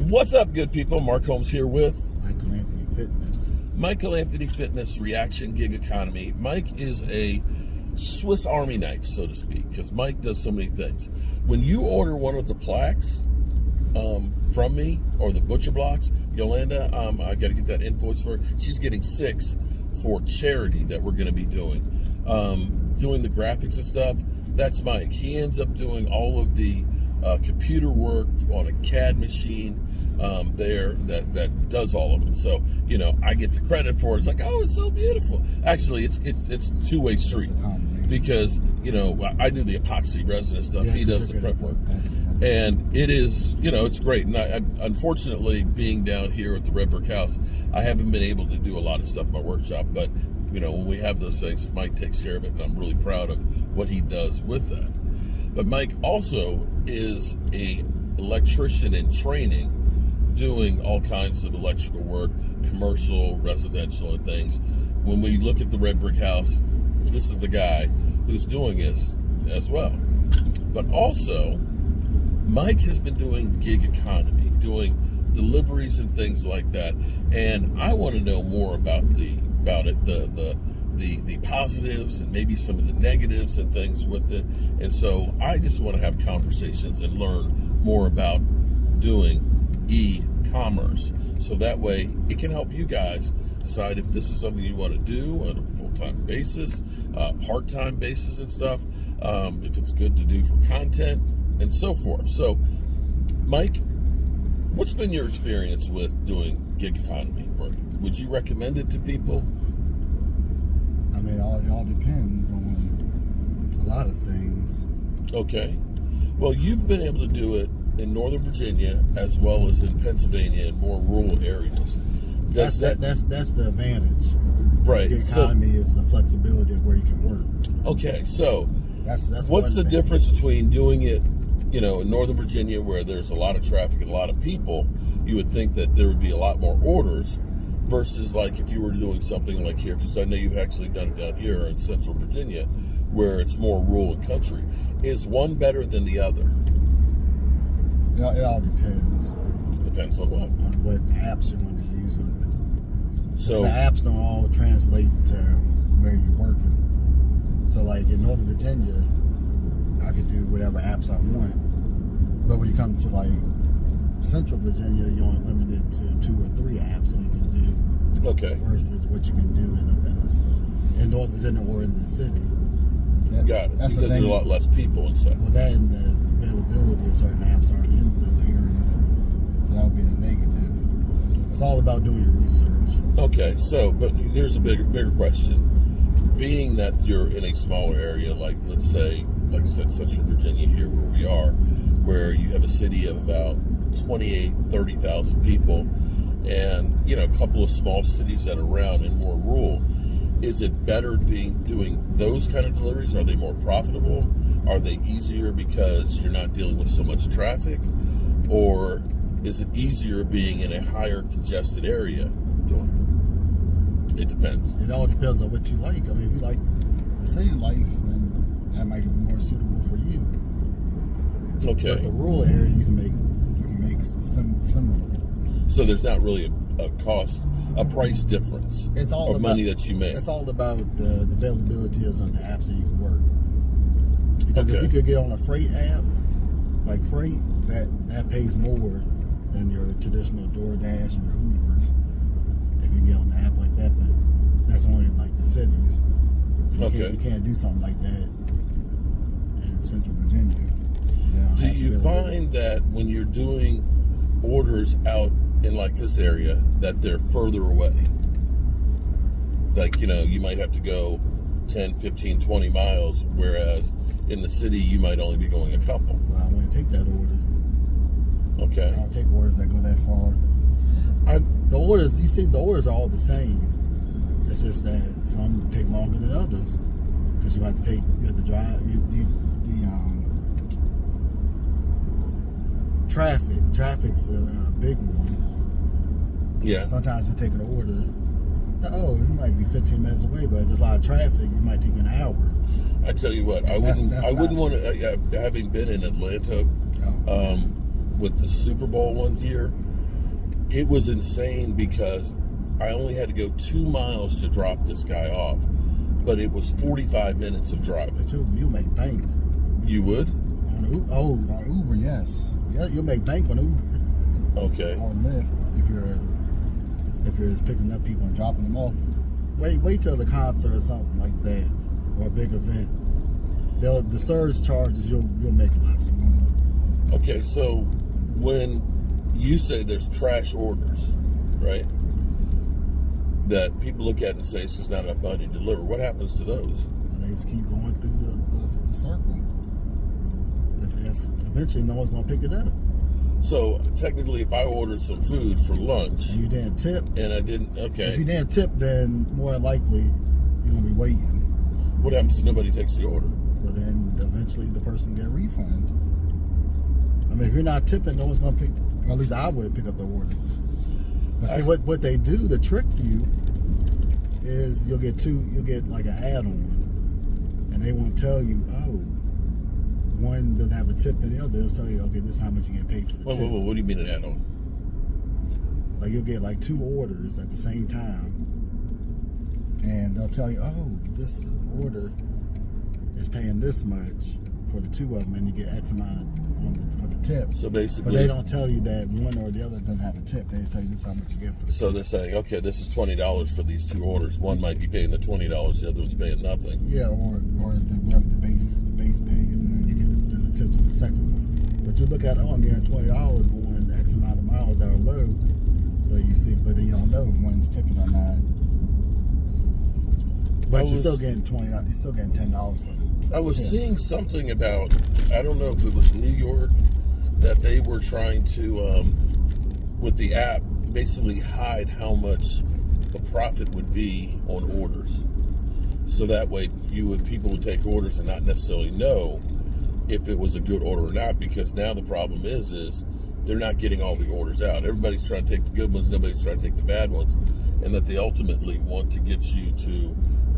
What's up, good people? Mark Holmes here with Michael Anthony Fitness. Michael Anthony Fitness Reaction Gig Economy. Mike is a Swiss Army knife, so to speak, because Mike does so many things. When you order one of the plaques from me, or the butcher blocks, Yolanda, I got to get that invoice for her. She's getting 6 for charity that we're going to be doing. Doing the graphics and stuff, that's Mike. He ends up doing all of the computer work on a CAD machine there that does all of it. So, you know, I get the credit for it. It's like, oh, it's so beautiful. Actually, it's a two-way street, because, you know, I do the epoxy resin stuff. He does the print work. And it is, you know, it's great. And I, unfortunately, being down here at the Red Brick House, I haven't been able to do a lot of stuff in my workshop. But, you know, when we have those things, Mike takes care of it. And I'm really proud of what he does with that. But Mike also is a electrician in training, doing all kinds of electrical work, commercial, residential, and things. When we look at the Red Brick House, this is the guy who's doing this as well. But also, Mike has been doing gig economy, doing deliveries and things like that. And I want to know more about the positives and maybe some of the negatives and things with it. And so I just want to have conversations and learn more about doing e-commerce, so that way it can help you guys decide if this is something you want to do on a full-time basis, part-time basis and stuff, if it's good to do for content and so forth. So Mike, what's been your experience with doing gig economy work? Would you recommend it to people? I mean, it all depends on a lot of things. Okay. Well, you've been able to do it in Northern Virginia as well as in Pennsylvania and more rural areas. That's the advantage. Right. Gig economy is the flexibility of where you can work. Okay, so that's what's the difference between doing it, you know, in Northern Virginia where there's a lot of traffic and a lot of people? You would think that there would be a lot more orders, versus like if you were doing something like here, because I know you've actually done it down here in Central Virginia where it's more rural and country. Is one better than the other? It all depends. Depends on what? On what apps you're going to be using. So the apps don't all translate to where you're working. So like in Northern Virginia, I could do whatever apps I want. But when you come to like Central Virginia, you're only limited to 2 or 3 apps that you can do. Okay. Versus what you can do in Northern Virginia or in the city. Got it. Because there's a lot less people and stuff. Well, that and the availability of certain apps aren't in those areas. So that would be the negative. It's all about doing your research. Okay, so, but here's a bigger question. Being that you're in a smaller area, like let's say, like I said, Central Virginia here where we are, where you have a city of about 30,000 people, and, you know, a couple of small cities that are around and more rural, is it better doing those kind of deliveries? Are they more profitable? Are they easier because you're not dealing with so much traffic? Or is it easier being in a higher congested area doing it? It depends. It all depends on what you like. I mean, if you like the city life, then that might be more suitable for you. Okay. But the rural area, you can make similar. So there's not really a price difference of money that you make. It's all about the availability of the apps that you can work. Because if you could get on a freight app, like freight, that pays more than your traditional DoorDash and your Ubers. If you get on an app like that, but that's only in like the cities. So you can't do something like that in Central Virginia. Do you find that when you're doing orders out in like this area that they're further away? Like, you know, you might have to go 10, 15, 20 miles, whereas in the city you might only be going a couple. Well, I wouldn't take that order. Okay. I don't take orders that go that far. The orders are all the same. It's just that some take longer than others because you have to drive. Traffic's a big one. Yeah. Sometimes you take an order. Oh, it might be 15 minutes away, but if there's a lot of traffic, it might take an hour. I tell you what, I wouldn't want to. Having been in Atlanta with the Super Bowl one year, It was insane because I only had to go 2 miles to drop this guy off, but it was 45 minutes of driving. But you make bank. You would? On Uber, yes. Yeah, you'll make bank on Uber. Okay. On Lyft, if you're just picking up people and dropping them off. Wait till the concert or something like that, or a big event. The surge charges, you'll make lots of money. Okay, so when you say there's trash orders, right, that people look at and say it's just not enough money to deliver, what happens to those? They just keep going through the circle. If eventually no one's going to pick it up. So technically, if I ordered some food for lunch and you didn't tip, and I didn't, okay. If you didn't tip, then more than likely you're going to be waiting. What happens if nobody takes the order? Well, then eventually the person get a refund. I mean, if you're not tipping, no one's going to pick, or at least I wouldn't pick up the order. But see, what they do to trick you is you'll get like an add-on, and they won't tell you, one doesn't have a tip than the other. They'll tell you, okay, this is how much you get paid for the tip. What do you mean an add-on? Like you'll get like 2 orders at the same time, and they'll tell you, this order is paying this much for the 2 of them, and you get X amount for the tip. So basically, but they don't tell you that one or the other doesn't have a tip. They just tell you this is how much you get for the tip. So they're saying, okay, this is $20 for these 2 orders. One might be paying the $20, the other one's paying nothing. Yeah, or whatever the base pays, and then you get the tips on the second one. But you look at, I'm getting $20 going X amount of miles that are low, but then you don't know if one's tipping or not. But you're still getting $20. You're still getting $10 for it. I was seeing something about, I don't know if it was New York, that they were trying to, with the app, basically hide how much the profit would be on orders. So that way people would take orders and not necessarily know if it was a good order or not, because now the problem is they're not getting all the orders out. Everybody's trying to take the good ones, nobody's trying to take the bad ones, and that they ultimately want to get you to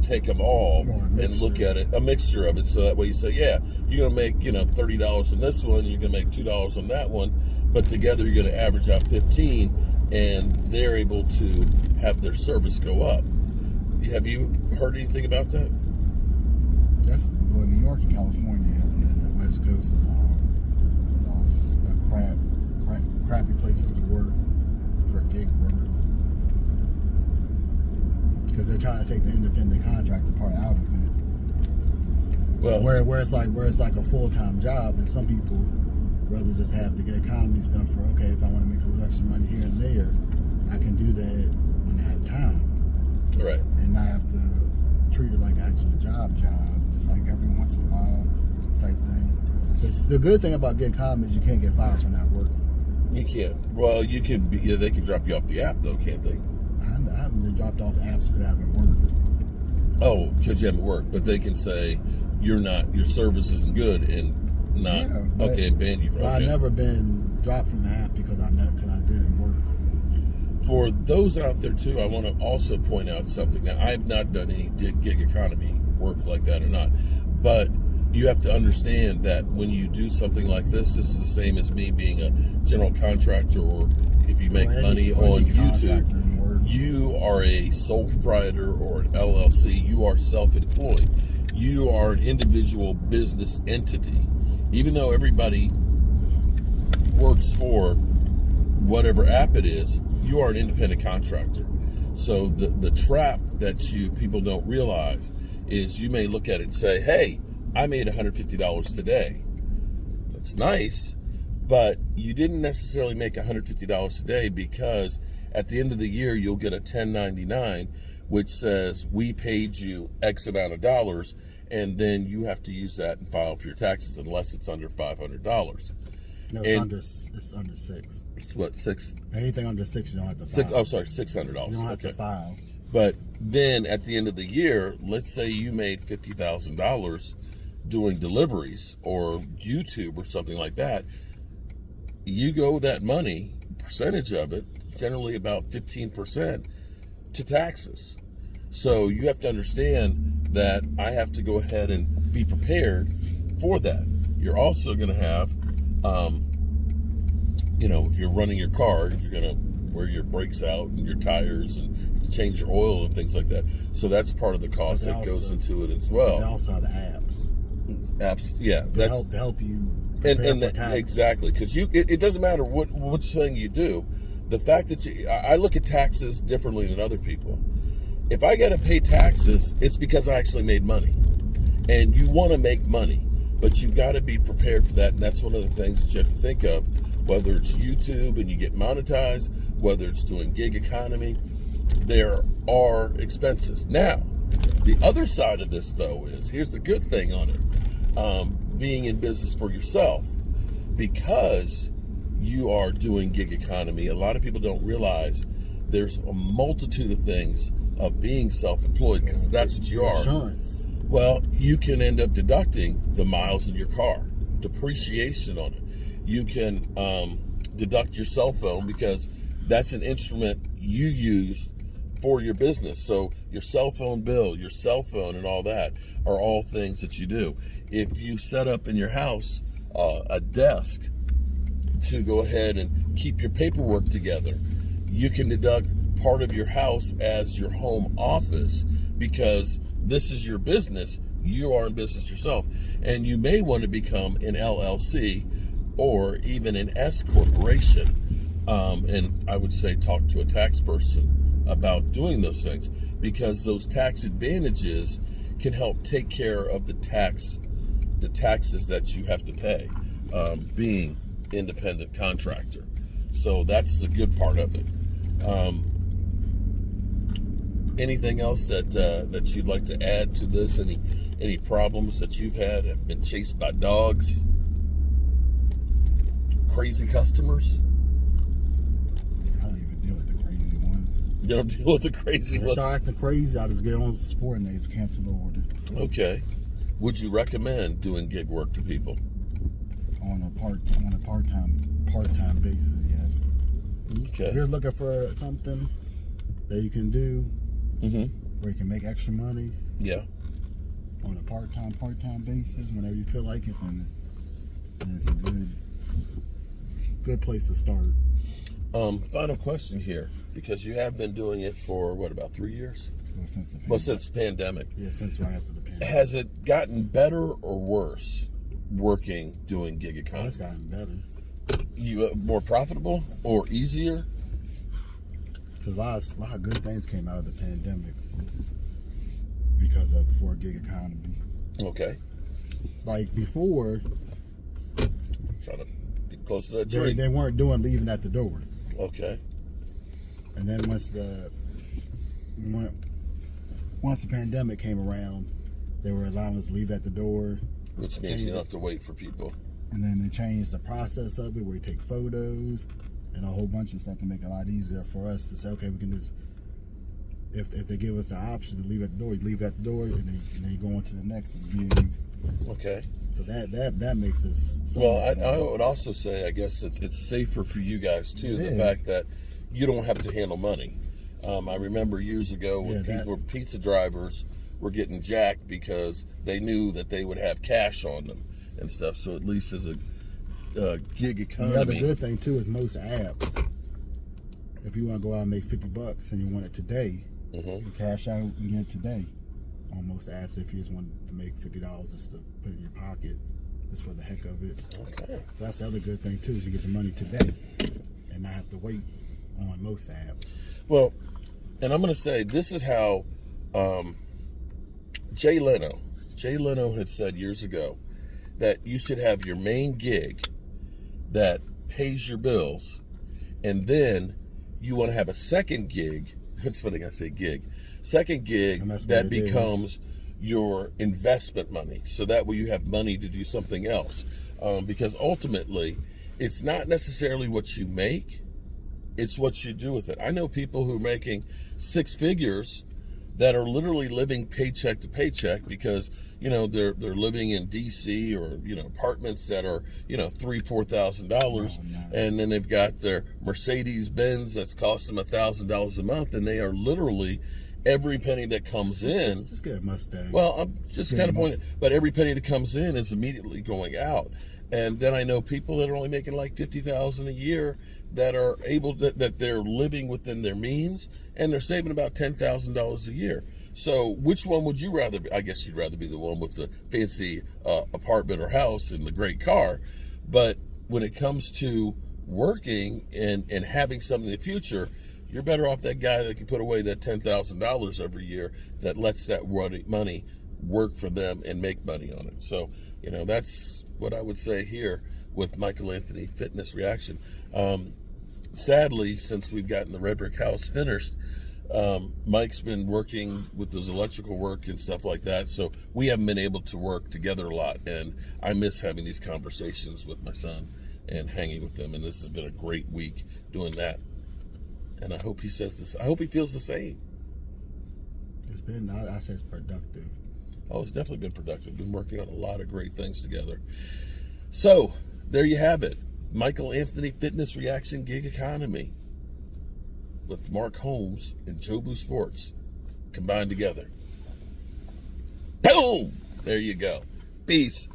take them all and look at it, a mixture of it, so that way you say, yeah, you're gonna make $30 on this one, you're gonna make $2 on that one, but together you're gonna average out 15, and they're able to have their service go up. Have you heard anything about that? That's New York and California, and the West Coast is all crappy places to work for gig work. Because they're trying to take the independent contractor part out of it. Well, where it's like a full-time job, and some people rather just have the gig economy stuff for, okay, if I want to make a little extra money here and there, I can do that when I have time. Right. And not have to treat it like an actual job, just like every once in a while type thing. Because the good thing about gig economy is you can't get fired for not working. You can't. Well, you can. They can drop you off the app though, can't they? I haven't been dropped off apps because I haven't worked. Oh, because you haven't worked, but they can say your service isn't good and not and ban you from. I've never been dropped from the app because I didn't work. For those out there too, I want to also point out something. Now, I've not done any gig economy work like that or not, but you have to understand that when you do something like this is the same as me being a general contractor, or if you make money on YouTube. You are a sole proprietor or an LLC. You are self-employed. You are an individual business entity. Even though everybody works for whatever app it is, you are an independent contractor. So the trap that people don't realize is you may look at it and say, hey, I made $150 today. That's nice, but you didn't necessarily make $150 today, because at the end of the year, you'll get a 1099, which says we paid you X amount of dollars, and then you have to use that and file for your taxes unless it's under $500. No, it's under 6. What, 6? Anything under 6, you don't have to file. $600. You don't have to file. But then at the end of the year, let's say you made $50,000 doing deliveries or YouTube or something like that. You go that money, percentage of it, generally about 15%, to taxes. So you have to understand that I have to go ahead and be prepared for that. You're also going to have, if you're running your car, you're going to where your brakes out and your tires and change your oil and things like that. So that's part of the cost that goes into it as well. They also have the apps. Apps, yeah, To help you prepare for taxes. Exactly, because it doesn't matter which thing you do. The fact that I look at taxes differently than other people. If I got to pay taxes, it's because I actually made money, and you want to make money, but you got to be prepared for that. And that's one of the things that you have to think of. Whether it's YouTube and you get monetized, whether it's doing gig economy, there are expenses. Now, the other side of this, though, is here's the good thing on it. Being in business for yourself, because you are doing gig economy, a lot of people don't realize there's a multitude of things of being self-employed, because that's what you are. Insurance. Well, you can end up deducting the miles in your car, depreciation on it. You can deduct your cell phone, because that's an instrument you use for your business. So your cell phone bill, your cell phone, and all that are all things that you do. If you set up in your house a desk to go ahead and keep your paperwork together, you can deduct part of your house as your home office, because this is your business. You are in business yourself, and you may want to become an LLC or even an S corporation. And I would say talk to a tax person about doing those things, because those tax advantages can help take care of the taxes that you have to pay, being independent contractor. So that's the good part of it. Anything else that you'd like to add to this? Any problems that you've had? Have been chased by dogs? Crazy customers? I don't even deal with the crazy ones. You don't deal with the crazy ones? If they start acting crazy, I just get on support and they just cancel the order. Okay. Would you recommend doing gig work to people? On a part-time basis, yes. Okay. If you're looking for something that you can do, where you can make extra money, yeah, on a part-time basis, whenever you feel like it, then it's a good place to start. Final question here, because you have been doing it for what, about 3 years? Since the pandemic. Yeah, since right after the pandemic. Has it gotten better or worse doing gig economy? It's gotten better. You more profitable or easier? Because a lot of good things came out of the pandemic for gig economy. Okay. Like before, trying to get close to that tree. They weren't doing leaving at the door. Okay. And then once the pandemic came around, they were allowing us to leave at the door. Which means you don't have to wait for people. And then they changed the process of it, where you take photos and a whole bunch of stuff to make it a lot easier for us to say, okay, we can just, if they give us the option to leave at the door, you leave at the door, and then you go on to the next gig. Okay. So that makes us. Well, I would also say, I guess it's safer for you guys too. The fact that you don't have to handle money. I remember years ago when pizza drivers were getting jacked because they knew that they would have cash on them and stuff. So at least as a gig economy. The other good thing too is most apps, if you want to go out and make $50 and you want it today, you cash out and get it today. On most apps, if you just want to make $50 just to put in your pocket, just for the heck of it. Okay. So that's the other good thing too, is you get the money today and not have to wait on most apps. Well, and I'm going to say this is how Jay Leno had said years ago that you should have your main gig that pays your bills, and then you want to have a second gig. It's funny I say gig. Second gig that becomes your investment money, so that way you have money to do something else. Because ultimately, it's not necessarily what you make, it's what you do with it. I know people who are making six figures that are literally living paycheck to paycheck because, you know, they're living in DC or, you know, apartments that are, you know, $3,000-$4,000, and then they've got their Mercedes Benz that's cost them $1,000 a month, and they are literally every penny that comes in. Just get a Mustang. Well, I'm just kind of pointing, but every penny that comes in is immediately going out. And then I know people that are only making like $50,000 a year that are able to, that they're living within their means, and they're saving about $10,000 a year. So which one would you rather be? I guess you'd rather be the one with the fancy apartment or house and the great car. But when it comes to working and having something in the future, you're better off that guy that can put away that $10,000 every year that lets that money work for them and make money on it. So, that's what I would say here with Michael Anthony Fitness Reaction. Sadly, since we've gotten the red brick house finished, Mike's been working with those electrical work and stuff like that, so we haven't been able to work together a lot, and I miss having these conversations with my son and hanging with them, and this has been a great week doing that. And I hope he says this. I hope he feels the same. It's been, I say it's productive. Oh, it's definitely been productive. Been working on a lot of great things together. So, there you have it. Michael Anthony Fitness Reaction Gig Economy with Mark Holmes and Jobu Sports combined together. Boom! There you go. Peace.